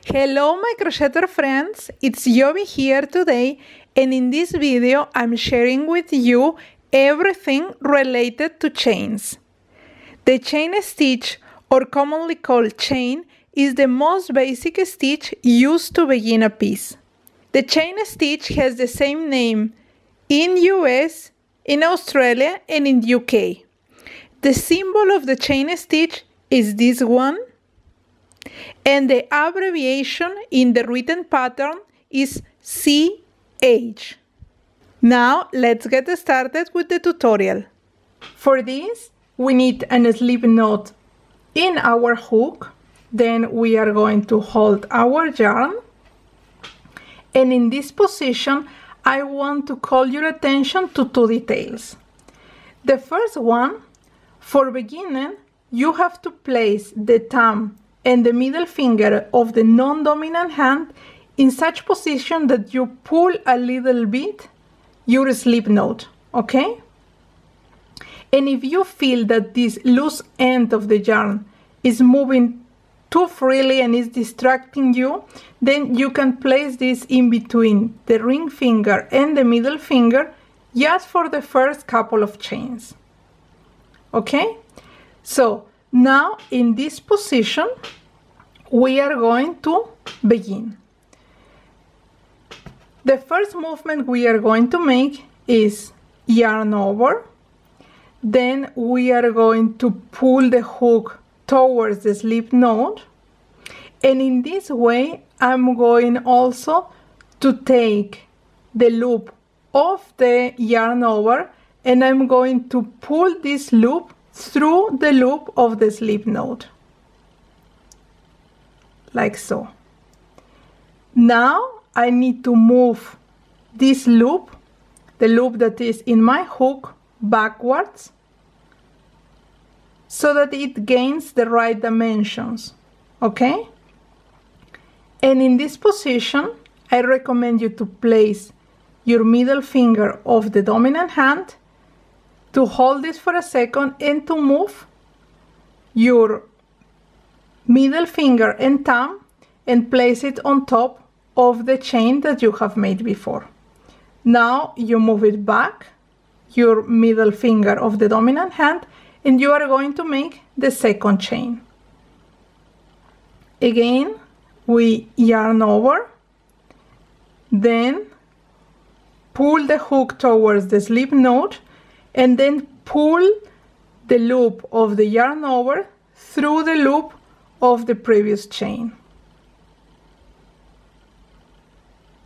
Hello my crocheter friends, it's Yobi here today, and in this video I'm sharing with you everything related to chains. The chain stitch, or commonly called chain, is the most basic stitch used to begin a piece. The chain stitch has the same name in US, in Australia and in UK. The symbol of the chain stitch is this one, and the abbreviation in the written pattern is CH. Now let's get started with the tutorial. For this we need a slip knot in our hook, then we are going to hold our yarn, and in this position I want to call your attention to two details. The first one, for beginning, you have to place the thumb and the middle finger of the non-dominant hand in such position that you pull a little bit your slip knot, okay? And if you feel that this loose end of the yarn is moving too freely and is distracting you, then you can place this in between the ring finger and the middle finger just for the first couple of chains, okay? So now in this position we are going to begin. The first movement we are going to make is yarn over, then we are going to pull the hook towards the slip knot, and in this way I'm going also to take the loop of the yarn over and I'm going to pull this loop through the loop of the slip knot, like so. Now I need to move this loop, the loop that is in my hook, backwards so that it gains the right dimensions, okay? And in this position I recommend you to place your middle finger of the dominant hand, to hold this for a second and to move your middle finger and thumb and place it on top of the chain that you have made before. Now you move it back, your middle finger of the dominant hand, and you are going to make the second chain. Again we yarn over, then pull the hook towards the slip knot and then pull the loop of the yarn over through the loop of the previous chain,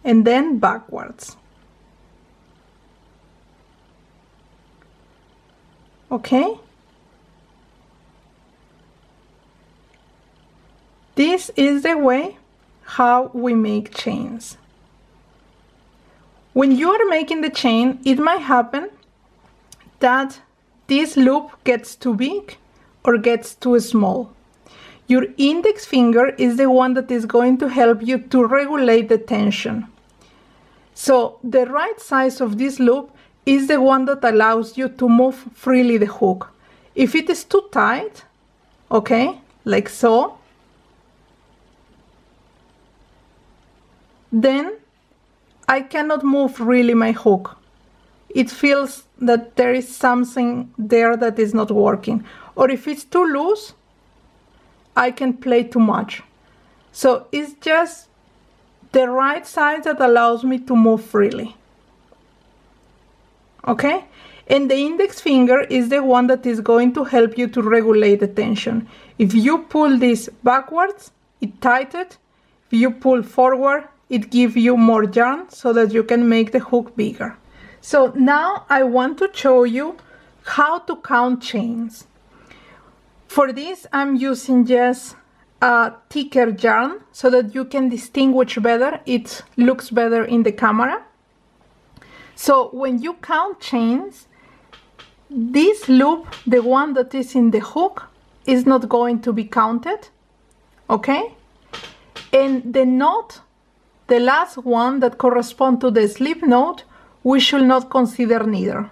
and then backwards, okay? This is the way how we make chains. When you are making the chain, it might happen that this loop gets too big or gets too small. Your index finger is the one that is going to help you to regulate the tension. So the right size of this loop is the one that allows you to move freely the hook. If it is too tight, okay, like so, then I cannot move really my hook. It feels that there is something there that is not working. Or if it's too loose, I can play too much. So it's just the right size that allows me to move freely, okay? And the index finger is the one that is going to help you to regulate the tension. If you pull this backwards, it tightens. If you pull forward, it gives you more yarn so that you can make the hook bigger. So now I want to show you how to count chains. For this I'm using just a thicker yarn so that you can distinguish better, it looks better in the camera. So when you count chains, this loop, the one that is in the hook, is not going to be counted, okay? And the knot, the last one that corresponds to the slip knot, we should not consider neither.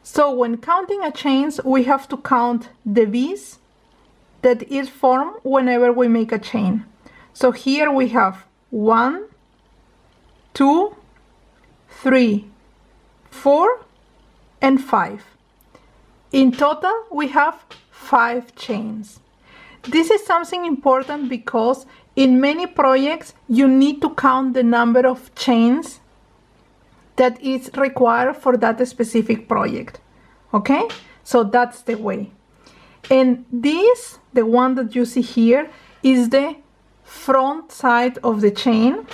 So when counting a chains, we have to count the V's that is formed whenever we make a chain. So here we have 1, 2, 3, 4, and 5. In total, we have 5 chains. This is something important because in many projects you need to count the number of chains that is required for that specific project. Okay, so that's the way. And this, the one that you see here, is the front side of the chain,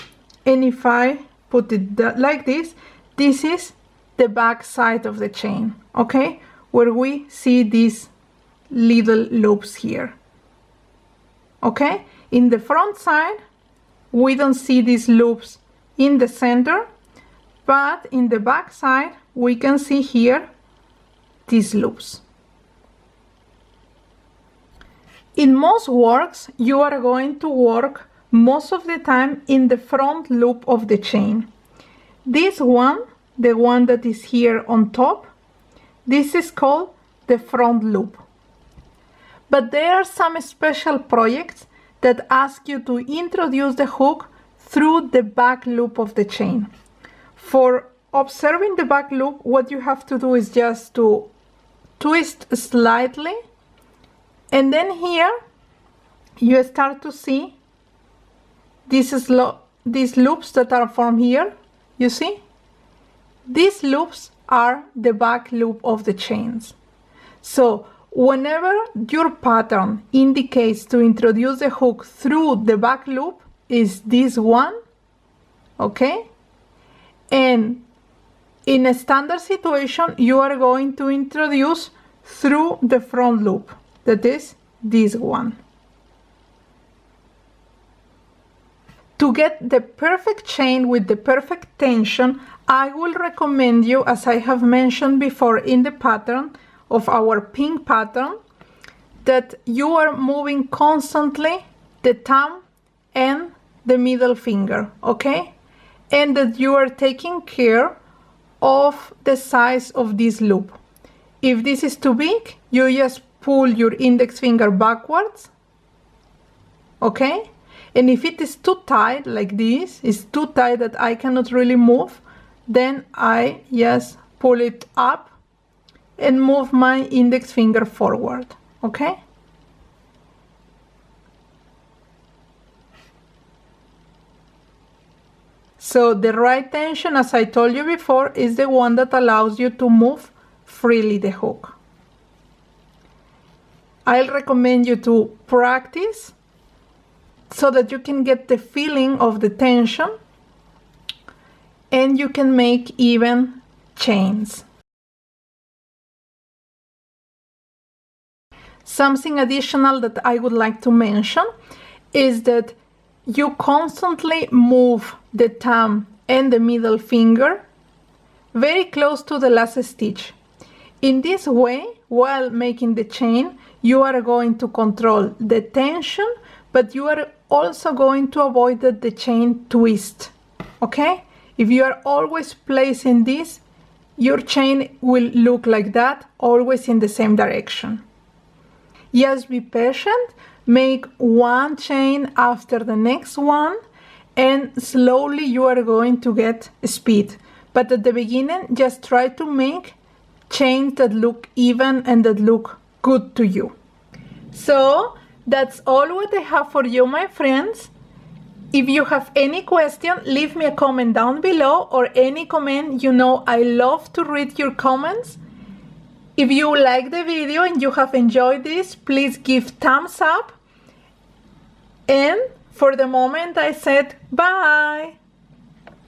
and if I put it like this, this is the back side of the chain, okay, where we see these little loops here. Okay, in the front side we don't see these loops in the center, but in the back side we can see here these loops. In most works, you are going to work most of the time in the front loop of the chain. This one, the one that is here on top, this is called the front loop. But there are some special projects that ask you to introduce the hook through the back loop of the chain. For observing the back loop, what you have to do is just to twist slightly, and then here you start to see these loops that are from here. You see? These loops are the back loop of the chains. So whenever your pattern indicates to introduce the hook through the back loop, is this one, okay? And in a standard situation, you are going to introduce through the front loop, that is this one. To get the perfect chain with the perfect tension, I will recommend you, as I have mentioned before in the pattern of our pink pattern, that you are moving constantly the thumb and the middle finger, okay? And that you are taking care of the size of this loop. If this is too big, you just pull your index finger backwards, okay? And if it is too tight, like this, it's too tight that I cannot really move, then I just pull it up and move my index finger forward, okay? So the right tension, as I told you before, is the one that allows you to move freely the hook. I'll recommend you to practice so that you can get the feeling of the tension and you can make even chains. Something additional that I would like to mention is that you constantly move the thumb and the middle finger very close to the last stitch. In this way, while making the chain, you are going to control the tension, but you are also going to avoid that the chain twist, okay? If you are always placing this, your chain will look like that, always in the same direction. Just be patient, make one chain after the next one, and slowly you are going to get speed. But at the beginning, just try to make chains that look even and that look good to you. So that's all what I have for you, my friends. If you have any question, leave me a comment down below, or any comment. You know I love to read your comments. If you like the video and you have enjoyed this, please give thumbs up. And for the moment I said bye.